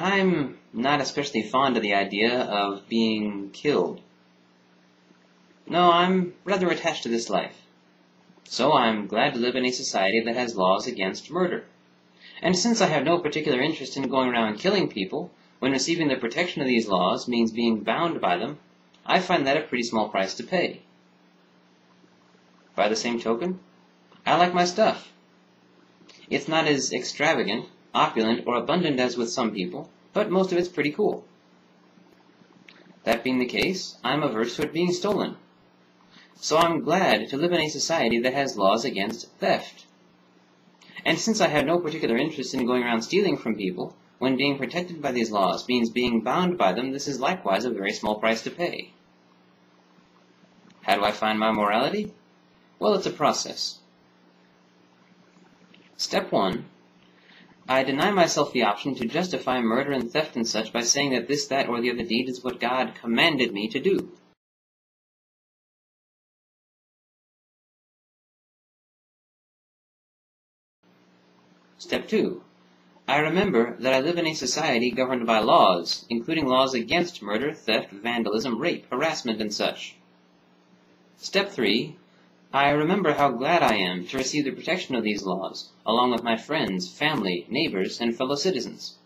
I'm not especially fond of the idea of being killed. No, I'm rather attached to this life. So I'm glad to live in a society that has laws against murder. And since I have no particular interest in going around killing people, when receiving the protection of these laws means being bound by them, I find that a pretty small price to pay. By the same token, I like my stuff. It's not as extravagant, opulent, or abundant as with some people, but most of it's pretty cool. That being the case, I'm averse to it being stolen. So I'm glad to live in a society that has laws against theft. And since I have no particular interest in going around stealing from people, when being protected by these laws means being bound by them, this is likewise a very small price to pay. How do I find my morality? Well, it's a process. Step 1. I deny myself the option to justify murder and theft and such by saying that this, that, or the other deed is what God commanded me to do. Step 2. I remember that I live in a society governed by laws, including laws against murder, theft, vandalism, rape, harassment, and such. Step 3. I remember how glad I am to receive the protection of these laws, along with my friends, family, neighbors, and fellow citizens.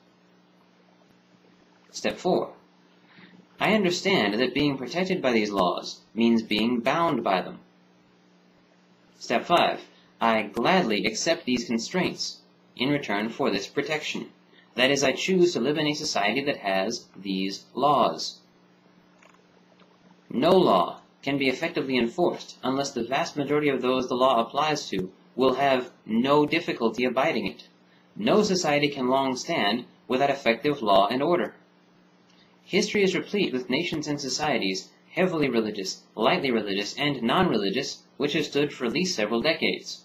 Step 4. I understand that being protected by these laws means being bound by them. Step 5. I gladly accept these constraints in return for this protection. That is, I choose to live in a society that has these laws. No law can be effectively enforced unless the vast majority of those the law applies to will have no difficulty abiding it. No society can long stand without effective law and order. History is replete with nations and societies, heavily religious, lightly religious, and non-religious, which have stood for at least several decades.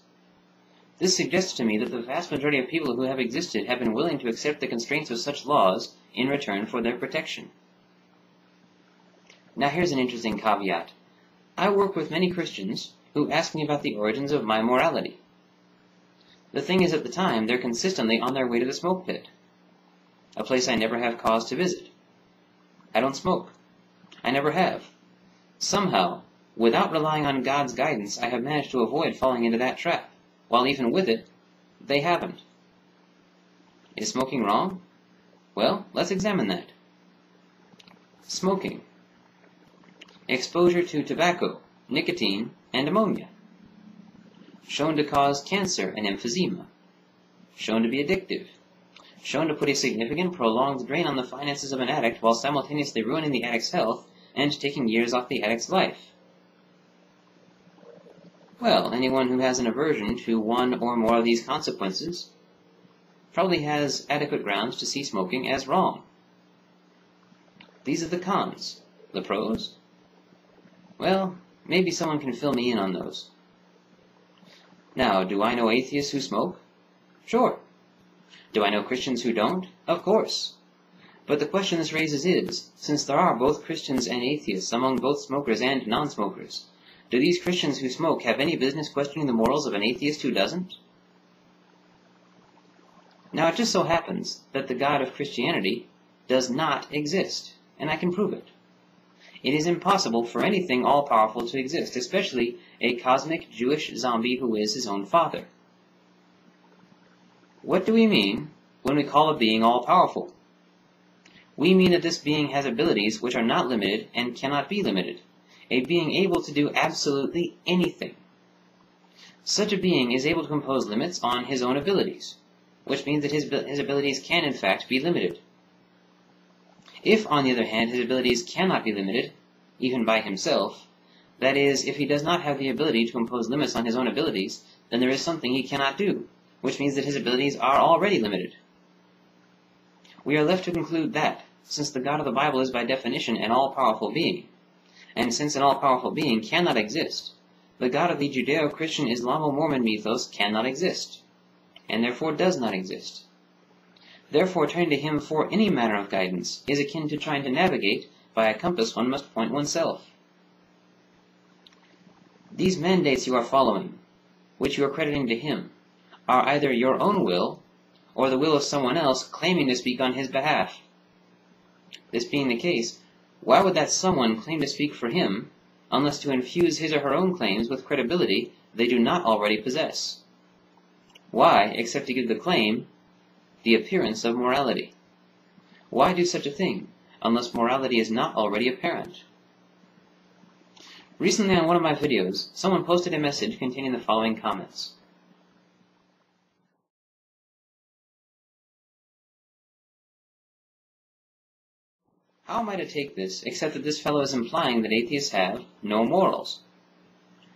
This suggests to me that the vast majority of people who have existed have been willing to accept the constraints of such laws in return for their protection. Now here's an interesting caveat. I work with many Christians who ask me about the origins of my morality. The thing is, at the time, they're consistently on their way to the smoke pit, a place I never have cause to visit. I don't smoke. I never have. Somehow, without relying on God's guidance, I have managed to avoid falling into that trap, while even with it, they haven't. Is smoking wrong? Well, let's examine that. Smoking. Exposure to tobacco, nicotine, and ammonia. Shown to cause cancer and emphysema. Shown to be addictive. Shown to put a significant prolonged drain on the finances of an addict while simultaneously ruining the addict's health and taking years off the addict's life. Well, anyone who has an aversion to one or more of these consequences probably has adequate grounds to see smoking as wrong. These are the cons. The pros? Well, maybe someone can fill me in on those. Now, do I know atheists who smoke? Sure. Do I know Christians who don't? Of course. But the question this raises is, since there are both Christians and atheists among both smokers and non-smokers, do these Christians who smoke have any business questioning the morals of an atheist who doesn't? Now, it just so happens that the God of Christianity does not exist, and I can prove it. It is impossible for anything all-powerful to exist, especially a cosmic Jewish zombie who is his own father. What do we mean when we call a being all-powerful? We mean that this being has abilities which are not limited and cannot be limited, a being able to do absolutely anything. Such a being is able to impose limits on his own abilities, which means that his abilities can in fact be limited. If, on the other hand, his abilities cannot be limited, even by himself, that is, if he does not have the ability to impose limits on his own abilities, then there is something he cannot do, which means that his abilities are already limited. We are left to conclude that, since the God of the Bible is by definition an all-powerful being, and since an all-powerful being cannot exist, the God of the Judeo-Christian Islamo-Mormon mythos cannot exist, and therefore does not exist. Therefore, turning to him for any manner of guidance is akin to trying to navigate by a compass one must point oneself. These mandates you are following, which you are crediting to him, are either your own will or the will of someone else claiming to speak on his behalf. This being the case, why would that someone claim to speak for him, unless to infuse his or her own claims with credibility they do not already possess? Why, except to give the claim the appearance of morality? Why do such a thing, unless morality is not already apparent? Recently on one of my videos, someone posted a message containing the following comments. How am I to take this, except that this fellow is implying that atheists have no morals?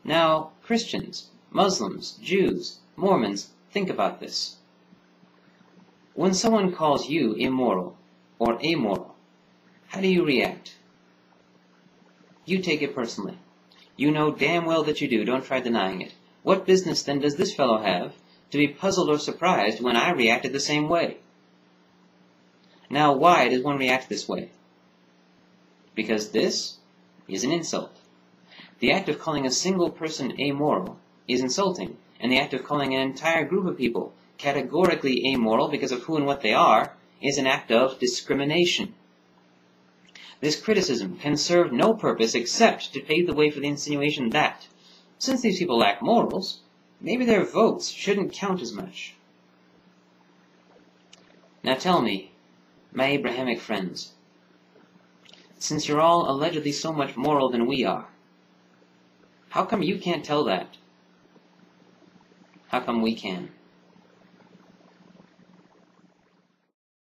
Now, Christians, Muslims, Jews, Mormons, think about this. When someone calls you immoral or amoral, how do you react? You take it personally. You know damn well that you do, don't try denying it. What business then does this fellow have to be puzzled or surprised when I reacted the same way? Now, why does one react this way? Because this is an insult. The act of calling a single person amoral is insulting, and the act of calling an entire group of people categorically amoral because of who and what they are is an act of discrimination. This criticism can serve no purpose except to pave the way for the insinuation that, since these people lack morals, maybe their votes shouldn't count as much. Now tell me, my Abrahamic friends, since you're all allegedly so much moral than we are, how come you can't tell that? How come we can?